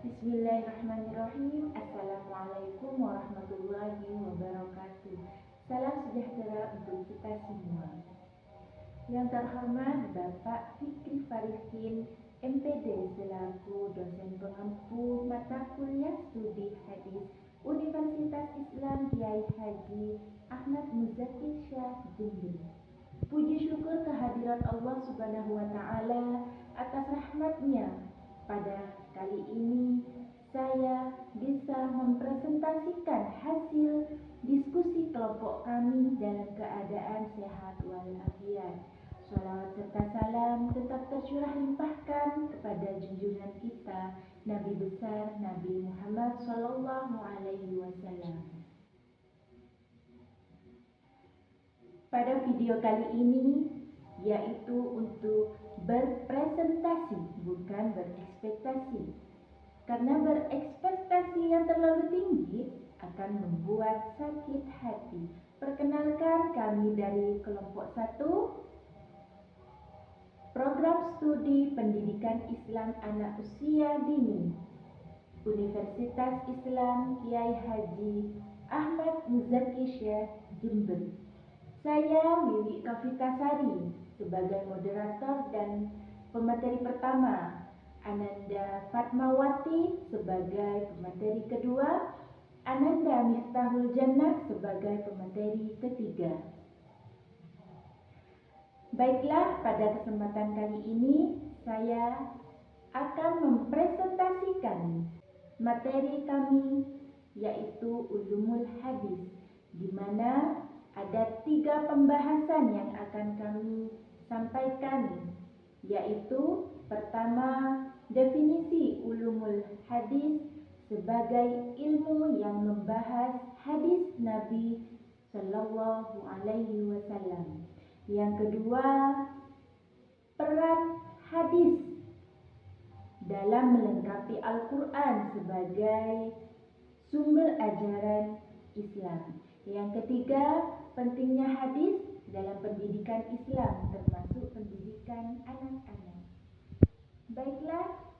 Bismillahirrahmanirrahim. Assalamualaikum warahmatullahi wabarakatuh. Salam sejahtera untuk kita semua. Yang terhormat Bapak Fikri Farihin, MPD selaku dosen pengampu mata kuliah studi hadis Universitas Islam Kiai Haji Ahmad Muzaki Syah Jember. Puji syukur kehadiran Allah Subhanahu wa Ta'ala atas rahmatnya. Pada kali ini saya bisa mempresentasikan hasil diskusi kelompok kami dalam keadaan sehat walafiat. Shalawat serta salam tetap tercurah limpahkan kepada junjungan kita Nabi besar Nabi Muhammad Sallallahu Alaihi Wasallam. Pada video kali ini yaitu untuk berpresentasi bukan berekspektasi. Karena berekspektasi yang terlalu tinggi akan membuat sakit hati. Perkenalkan, kami dari kelompok 1 Program Studi Pendidikan Islam Anak Usia Dini Universitas Islam Kiai Haji Ahmad Muzaki Syah Jember. Saya Wiwi Kavitasari sebagai moderator dan pemateri pertama, Ananda Fatmawati sebagai pemateri kedua, Ananda Miftahul Jannah sebagai pemateri ketiga. Baiklah, pada kesempatan kali ini saya akan mempresentasikan materi kami yaitu Ulumul Hadis, di mana ada 3 pembahasan yang akan kami sampaikan, yaitu pertama, definisi ulumul hadis sebagai ilmu yang membahas hadis Nabi Sallallahu Alaihi Wasallam. Yang kedua, peran hadis dalam melengkapi Al-Quran sebagai sumber ajaran Islam. Yang ketiga, pentingnya hadis dalam pendidikan Islam, termasuk pendidikan anak-anak. Baiklah,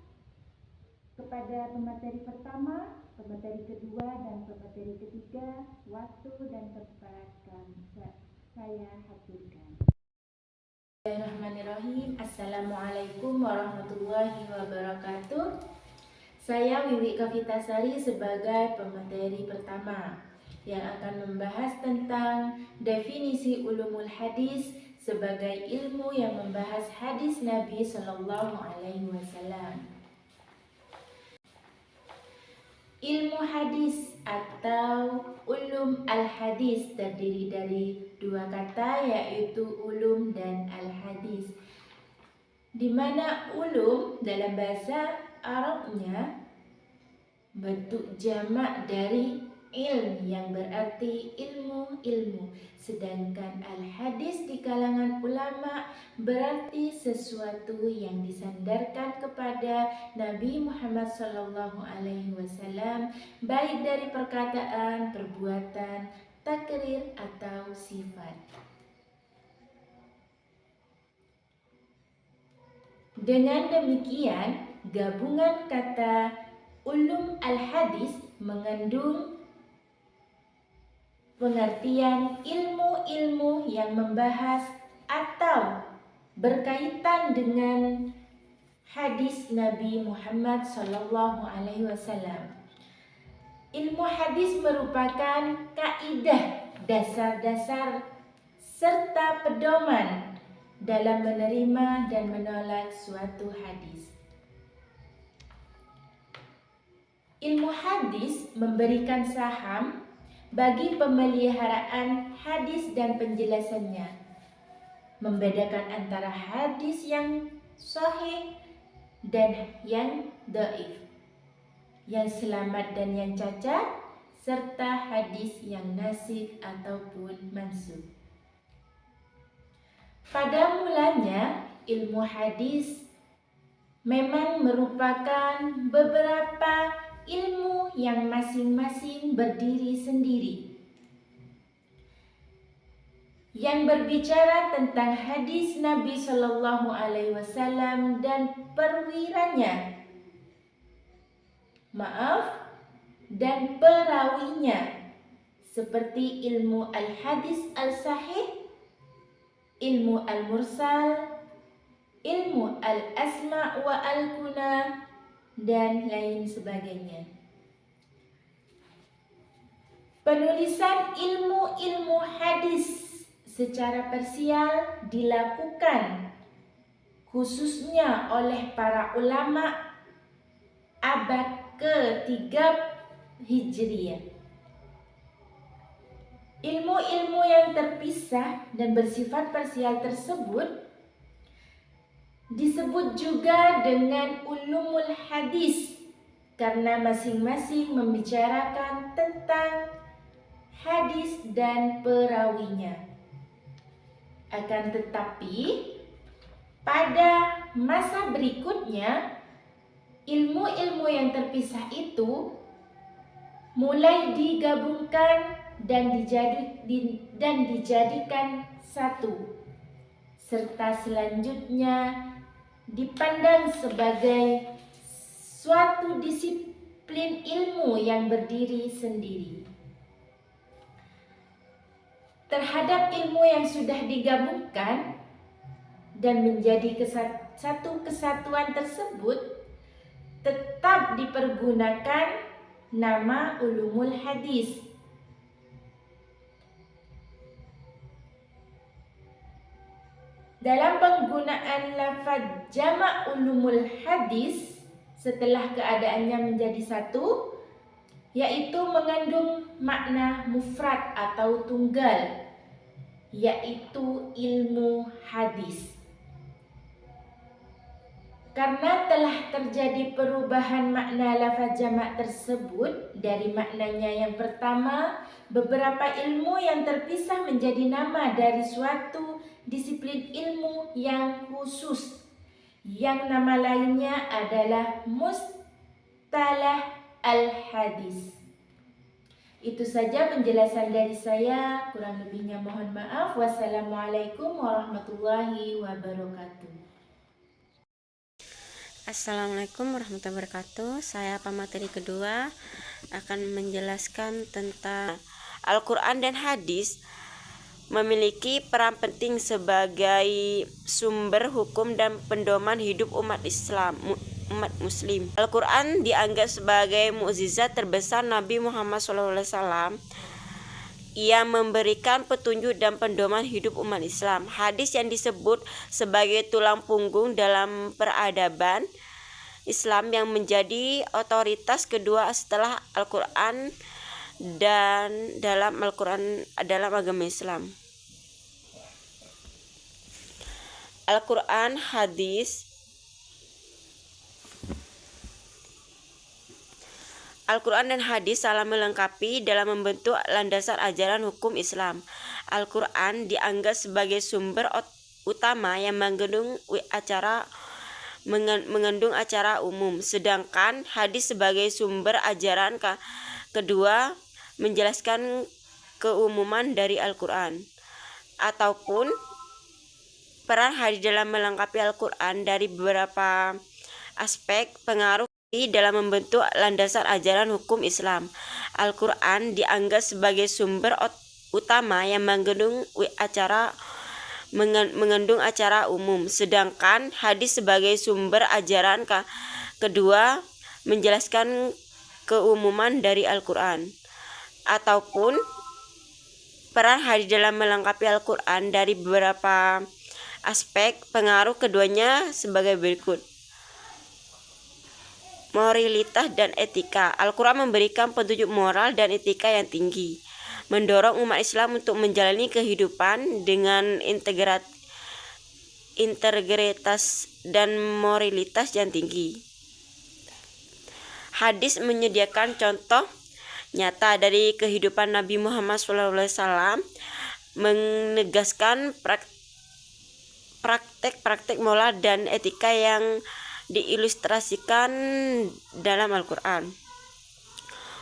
kepada pemateri pertama, pemateri kedua, dan pemateri ketiga, waktu dan tempat saya haturkan. Bismillahirrahmanirrahim. Assalamualaikum warahmatullahi wabarakatuh. Saya Wiwi Kavitasari sebagai pemateri pertama yang akan membahas tentang definisi ulumul hadis sebagai ilmu yang membahas hadis Nabi Sallallahu Alaihi Wasallam. Ilmu hadis atau ulum al-hadis terdiri dari 2 kata, yaitu ulum dan al-hadis, di mana ulum dalam bahasa Arabnya bentuk jamak dari ilm yang berarti ilmu-ilmu, sedangkan al-hadis di kalangan ulama berarti sesuatu yang disandarkan kepada Nabi Muhammad Sallallahu Alaihi Wasallam, baik dari perkataan, perbuatan, takrir atau sifat. Dengan demikian, gabungan kata ulum al-hadis mengandung pengertian ilmu-ilmu yang membahas atau berkaitan dengan hadis Nabi Muhammad Sallallahu Alaihi Wasallam. Ilmu hadis merupakan kaidah dasar-dasar serta pedoman dalam menerima dan menolak suatu hadis. Ilmu hadis memberikan saham bagi pemeliharaan hadis dan penjelasannya, membedakan antara hadis yang sahih dan yang dhaif, yang selamat dan yang cacat, serta hadis yang nasikh ataupun mansukh. Pada mulanya, ilmu hadis memang merupakan beberapa ilmu yang masing-masing berdiri sendiri, yang berbicara tentang hadis Nabi Sallallahu Alaihi Wasallam dan perwiranya. dan perawinya, seperti ilmu al-hadis al-sahih, ilmu al-mursal, ilmu al-asma' wa al-kuna, dan lain sebagainya. Penulisan ilmu-ilmu hadis secara parsial dilakukan khususnya oleh para ulama abad ke-3 Hijriyah. Ilmu-ilmu yang terpisah dan bersifat parsial tersebut disebut juga dengan ulumul hadis karena masing-masing membicarakan tentang hadis dan perawinya. Akan tetapi pada masa berikutnya ilmu-ilmu yang terpisah itu mulai digabungkan dan dijadikan satu, serta selanjutnya dipandang sebagai suatu disiplin ilmu yang berdiri sendiri. Terhadap ilmu yang sudah digabungkan dan menjadi satu kesatuan tersebut, tetap dipergunakan nama ulumul hadis. Dalam penggunaan lafaz jama' ulumul hadis setelah keadaannya menjadi satu, yaitu mengandung makna mufrad atau tunggal, yaitu ilmu hadis. Karena telah terjadi perubahan makna lafaz jama' tersebut dari maknanya yang pertama, beberapa ilmu yang terpisah menjadi nama dari suatu disiplin ilmu yang khusus, yang nama lainnya adalah mustalah al-hadis. Itu saja penjelasan dari saya, kurang lebihnya mohon maaf. Wassalamualaikum warahmatullahi wabarakatuh. Assalamualaikum warahmatullahi wabarakatuh. Saya pemateri kedua akan menjelaskan tentang Al-Quran dan hadis memiliki peran penting sebagai sumber hukum dan pedoman hidup umat muslim. Al-Quran dianggap sebagai mukjizat terbesar Nabi Muhammad SAW. Ia memberikan petunjuk dan pedoman hidup umat Islam. Hadis yang disebut sebagai tulang punggung dalam peradaban Islam yang menjadi otoritas kedua setelah Al-Quran dan dalam agama Islam. Al-Quran, hadis. Al-Quran dan hadis saling melengkapi dalam membentuk landasan ajaran hukum Islam. Al-Quran dianggap sebagai sumber utama yang mengandung acara umum, sedangkan hadis sebagai sumber ajaran kedua menjelaskan keumuman dari Al-Quran. Ataupun peran hadis dalam melengkapi Al-Quran dari beberapa aspek pengaruh dalam membentuk landasan ajaran hukum Islam. Al-Quran dianggap sebagai sumber utama yang mengandung acara umum, sedangkan hadis sebagai sumber ajaran kedua menjelaskan keumuman dari Al-Quran. Ataupun peran hadis dalam melengkapi Al-Quran dari beberapa aspek pengaruh keduanya sebagai berikut. Moralitas dan etika. Al-Quran memberikan petunjuk moral dan etika yang tinggi, mendorong umat Islam untuk menjalani kehidupan dengan integritas dan moralitas yang tinggi. Hadis menyediakan contoh nyata dari kehidupan Nabi Muhammad SAW, menegaskan praktek moral dan etika yang diilustrasikan dalam Al-Quran.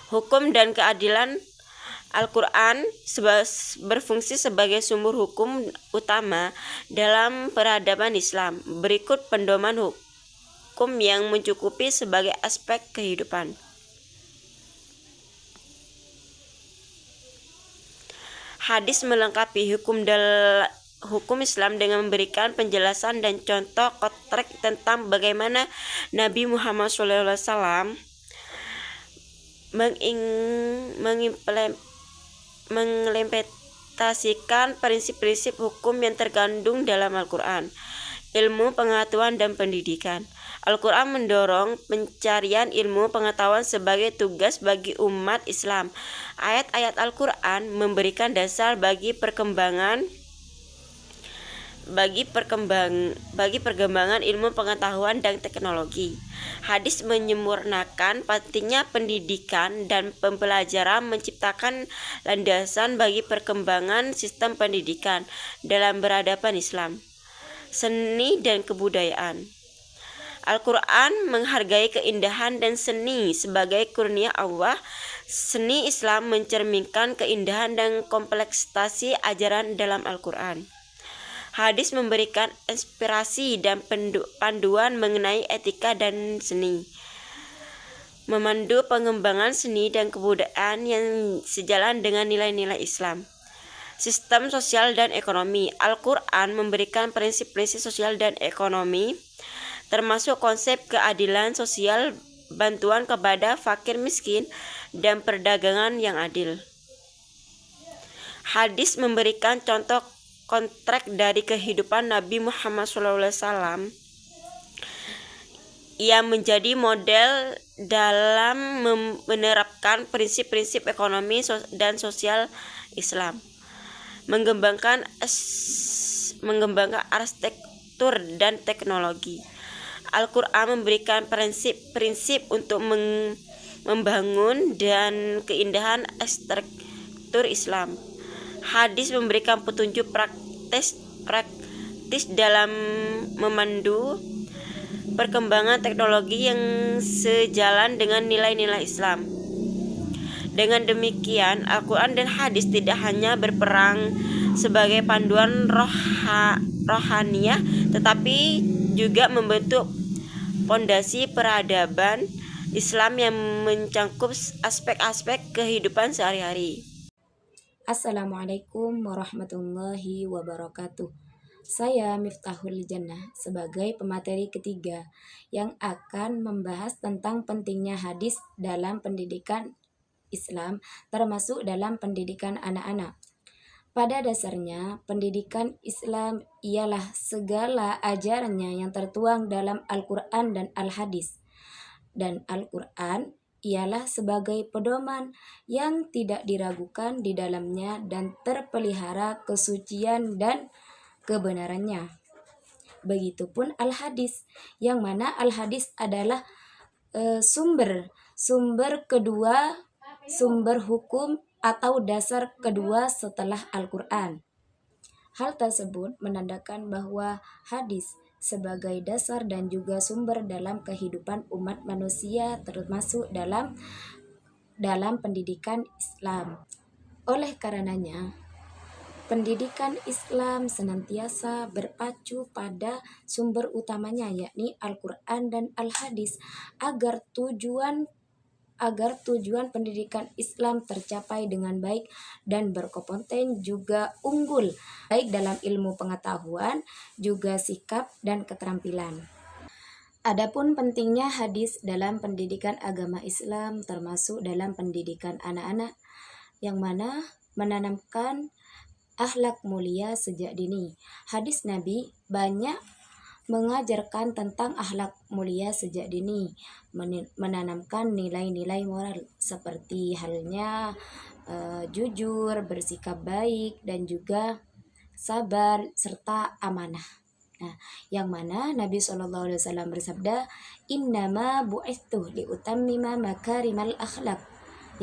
Hukum dan keadilan. Al-Quran berfungsi sebagai sumber hukum utama dalam peradaban Islam. Berikut pedoman hukum yang mencukupi sebagai aspek kehidupan. Hadis melengkapi hukum Islam dengan memberikan penjelasan dan contoh konkret tentang bagaimana Nabi Muhammad SAW mengimplementasikan prinsip-prinsip hukum yang terkandung dalam Al-Quran, ilmu pengetahuan dan pendidikan. Al-Quran mendorong pencarian ilmu pengetahuan sebagai tugas bagi umat Islam. Ayat-ayat Al-Quran memberikan dasar bagi perkembangan ilmu pengetahuan dan teknologi. Hadis menyempurnakan pentingnya pendidikan dan pembelajaran, menciptakan landasan bagi perkembangan sistem pendidikan dalam peradaban Islam, seni dan kebudayaan. Al-Quran menghargai keindahan dan seni sebagai kurnia Allah. Seni Islam mencerminkan keindahan dan kompleksitas ajaran dalam Al-Quran. Hadis memberikan inspirasi dan panduan mengenai etika dan seni, memandu pengembangan seni dan kebudayaan yang sejalan dengan nilai-nilai Islam. Sistem sosial dan ekonomi. Al-Quran memberikan prinsip-prinsip sosial dan ekonomi, termasuk konsep keadilan sosial, bantuan kepada fakir miskin, dan perdagangan yang adil. Hadis memberikan contoh konkret dari kehidupan Nabi Muhammad SAW yang menjadi model dalam menerapkan prinsip-prinsip ekonomi dan sosial Islam, mengembangkan arsitektur dan teknologi. Al-Quran memberikan prinsip-prinsip untuk membangun dan keindahan arsitektur Islam. Hadis memberikan petunjuk praktis dalam memandu perkembangan teknologi yang sejalan dengan nilai-nilai Islam. Dengan demikian, Al-Quran dan hadis tidak hanya berperan sebagai panduan rohaniah, tetapi juga membentuk fondasi peradaban Islam yang mencakup aspek-aspek kehidupan sehari-hari. Assalamualaikum warahmatullahi wabarakatuh. Saya Miftahul Jannah sebagai pemateri ketiga yang akan membahas tentang pentingnya hadis dalam pendidikan Islam, termasuk dalam pendidikan anak-anak. Pada dasarnya, pendidikan Islam ialah segala ajarannya yang tertuang dalam Al-Quran dan Al-Hadis. Dan Al-Quran ialah sebagai pedoman yang tidak diragukan di dalamnya dan terpelihara kesucian dan kebenarannya. Begitupun Al-Hadis, yang mana Al-Hadis adalah sumber hukum atau dasar kedua setelah Al-Quran. Hal tersebut menandakan bahwa hadis sebagai dasar dan juga sumber dalam kehidupan umat manusia, termasuk dalam pendidikan Islam. Oleh karenanya, pendidikan Islam senantiasa berpacu pada sumber utamanya, yakni Al-Quran dan Al-Hadis, agar tujuan pendidikan Islam tercapai dengan baik dan berkompeten juga unggul, baik dalam ilmu pengetahuan, juga sikap dan keterampilan. Adapun pentingnya hadis dalam pendidikan agama Islam, termasuk dalam pendidikan anak-anak, yang mana menanamkan akhlak mulia sejak dini. Hadis Nabi banyak mengajarkan tentang akhlak mulia sejak dini, menanamkan nilai-nilai moral seperti halnya jujur, bersikap baik, dan juga sabar serta amanah. Nah, yang mana Nabi SAW bersabda, "Innama bu'ithu liutammima makarimal akhlak",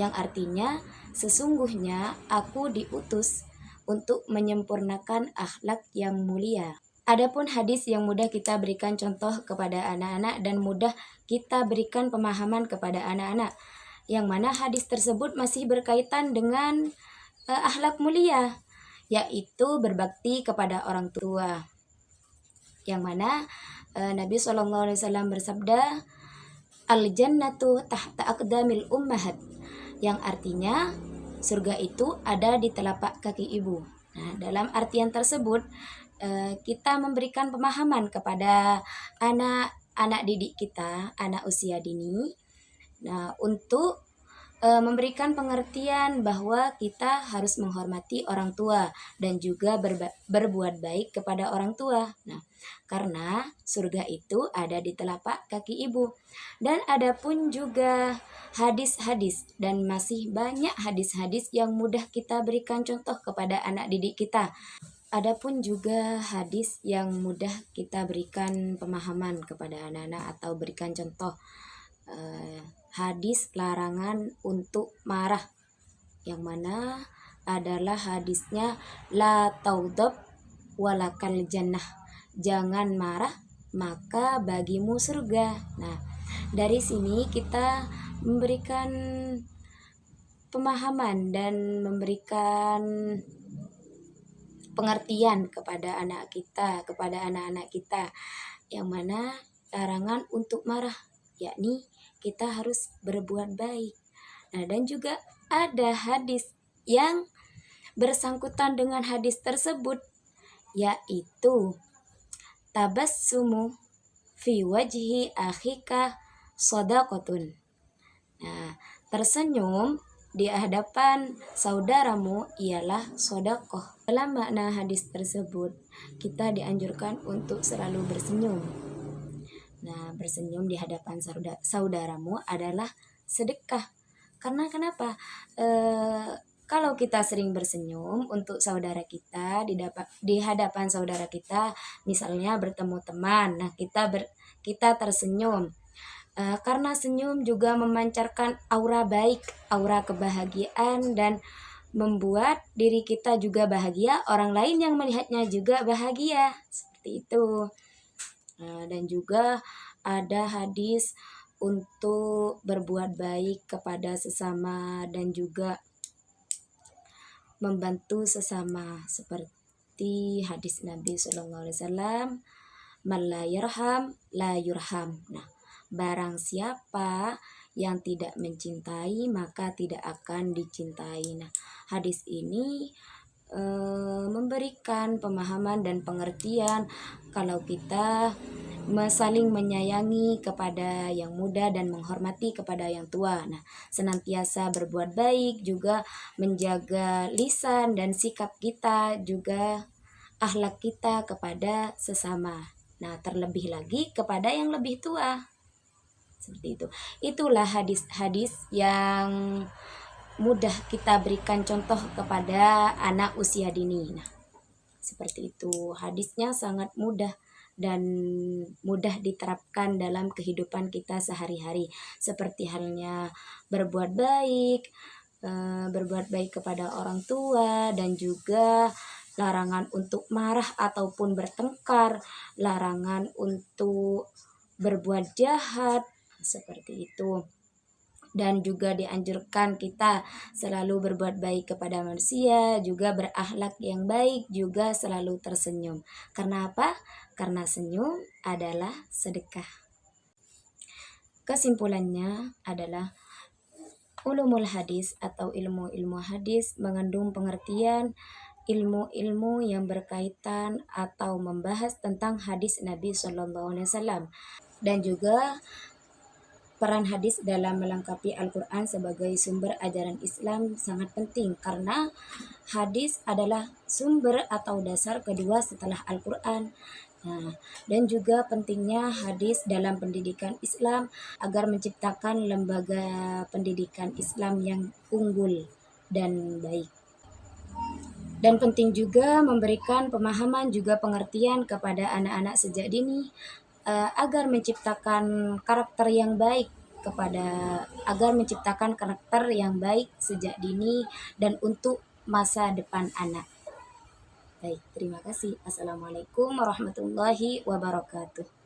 yang artinya sesungguhnya aku diutus untuk menyempurnakan akhlak yang mulia. Adapun hadis yang mudah kita berikan contoh kepada anak-anak dan mudah kita berikan pemahaman kepada anak-anak, yang mana hadis tersebut masih berkaitan dengan akhlak mulia, yaitu berbakti kepada orang tua. Yang mana Nabi SAW bersabda, "Al-jannatu tahta aqdamil ummahat", yang artinya surga itu ada di telapak kaki ibu. Nah, dalam artian tersebut, kita memberikan pemahaman kepada anak didik kita, anak usia dini, nah, untuk memberikan pengertian bahwa kita harus menghormati orang tua dan juga berbuat baik kepada orang tua. Nah, karena surga itu ada di telapak kaki ibu. Dan ada pun juga hadis-hadis dan masih banyak hadis-hadis yang mudah kita berikan contoh kepada anak didik kita. Adapun juga hadis yang mudah kita berikan pemahaman kepada anak-anak atau berikan contoh. Hadis larangan untuk marah, yang mana adalah hadisnya la taudab walakal jannah, jangan marah maka bagimu surga. Nah, dari sini kita memberikan pemahaman dan memberikan pengertian kepada anak-anak kita, yang mana larangan untuk marah, yakni kita harus berbuat baik. Nah, dan juga ada hadis yang bersangkutan dengan hadis tersebut, yaitu tabassumu fi wajhi akhika shadaqatun. Nah, tersenyum di hadapan saudaramu ialah sedekah. Dalam makna hadis tersebut, kita dianjurkan untuk selalu bersenyum. Nah, bersenyum di hadapan saudaramu adalah sedekah. Karena kenapa? Kalau kita sering bersenyum untuk saudara kita di hadapan saudara kita, misalnya bertemu teman, nah kita tersenyum. Karena senyum juga memancarkan aura baik, aura kebahagiaan, dan membuat diri kita juga bahagia, orang lain yang melihatnya juga bahagia. Seperti itu. Dan juga ada hadis untuk berbuat baik kepada sesama dan juga membantu sesama, seperti hadis Nabi SAW, man la yarham la yurham. Nah, barang siapa yang tidak mencintai maka tidak akan dicintai. Nah, hadis ini memberikan pemahaman dan pengertian kalau kita saling menyayangi kepada yang muda dan menghormati kepada yang tua. Nah, senantiasa berbuat baik, juga menjaga lisan dan sikap kita, juga akhlak kita kepada sesama. Nah, terlebih lagi kepada yang lebih tua. Seperti itu. Itulah hadis-hadis yang mudah kita berikan contoh kepada anak usia dini. Nah, seperti itu. Hadisnya sangat mudah dan mudah diterapkan dalam kehidupan kita sehari-hari. Seperti halnya berbuat baik kepada orang tua, dan juga larangan untuk marah ataupun bertengkar, larangan untuk berbuat jahat, seperti itu. Dan juga dianjurkan kita selalu berbuat baik kepada manusia, juga berakhlak yang baik, juga selalu tersenyum. Karena apa? Karena senyum adalah sedekah. Kesimpulannya adalah ulumul hadis atau ilmu-ilmu hadis mengandung pengertian ilmu-ilmu yang berkaitan atau membahas tentang hadis Nabi SAW, dan juga peran hadis dalam melengkapi Al-Quran sebagai sumber ajaran Islam sangat penting, karena hadis adalah sumber atau dasar kedua setelah Al-Quran. Nah, dan juga pentingnya hadis dalam pendidikan Islam agar menciptakan lembaga pendidikan Islam yang unggul dan baik. Dan penting juga memberikan pemahaman juga pengertian kepada anak-anak sejak dini, agar menciptakan karakter yang baik sejak dini dan untuk masa depan anak. Baik, terima kasih. Assalamualaikum warahmatullahi wabarakatuh.